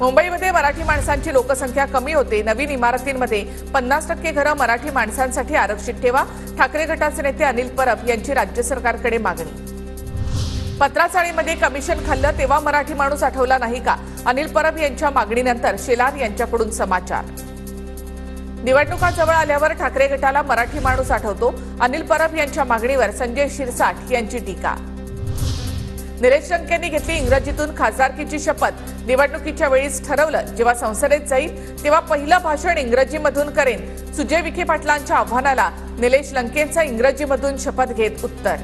मुंबईमध्ये मराठी माणसांची लोकसंख्या कमी होते। नवीन इमारतींमध्ये 50% घरं मराठी माणसांसाठी आरक्षित ठेवा। ठाकरे गटाचे नेते अनिल परब यांची राज्य सरकारकडे मागणी। पत्राचाळीमध्ये कमिशन खाल्लं तेव्हा मराठी माणूस आठवला नाही का? अनिल परब यांच्या मागणीनंतर शेलार यांच्याकडून समाचार। निवडणुका जवळ आल्यावर ठाकरे गटाला मराठी माणूस आठवतो। अनिल परब यांच्या मागणीवर संजय शिरसाट यांची टीका। निलेश लंकेंनी घेतली इंग्रजीतून खासदारकीची शपथ। निवडणुकीच्या वेळीच ठरवलं, जेव्हा संसदेत जाईल तेव्हा पहिलं भाषण इंग्रजीमधून करेन। सुजय विखे पाटलांच्या आव्हानाला निलेश लंकेंचं इंग्रजीमधून शपथ घेत उत्तर।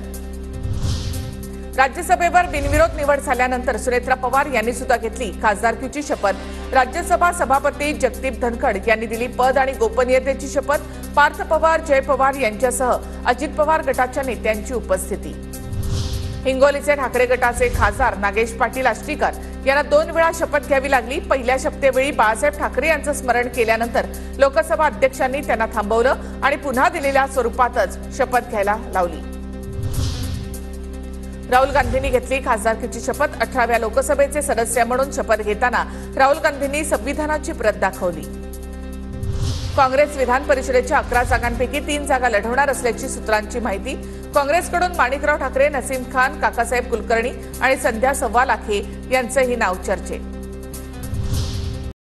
राज्यसभेवर बिनविरोध निवड झाल्यानंतर सुनेत्रा पवार यांनी सुद्धा घेतली खासदारकीची शपथ। राज्यसभा सभापती जगदीप धनखड यांनी दिली पद आणि गोपनीयतेची शपथ। पार्थ पवार, जय पवार यांच्यासह अजित पवार गटाच्या नेत्यांची उपस्थिती। हिंगोलीचे ठाकरे गटाचे खासदार नागेश पाटील आष्टीकर यांना 2 वेळा शपथ घ्यावी लागली। पहिल्या शपथेवेळी बाळासाहेब ठाकरे यांचं स्मरण केल्यानंतर लोकसभा अध्यक्षांनी त्यांना थांबवलं आणि पुन्हा दिलेल्या स्वरूपातच शपथ घ्यायला लावली। राहुल गांधींनी घेतली खासदारकीची शपथ। 18व्या लोकसभेचे सदस्य म्हणून शपथ घेताना राहुल गांधींनी संविधानाची प्रत दाखवली। काँग्रेस विधान परिषदेच्या 11 जागांपैकी 3 जागा लढवणार असल्याची सूत्रांची माहिती। काँग्रेसकडून माणिकराव ठाकरे, नसीम खान, काकासाहेब कुलकर्णी आणि संध्या सव्वालाखे यांचेही नाव चर्चेत।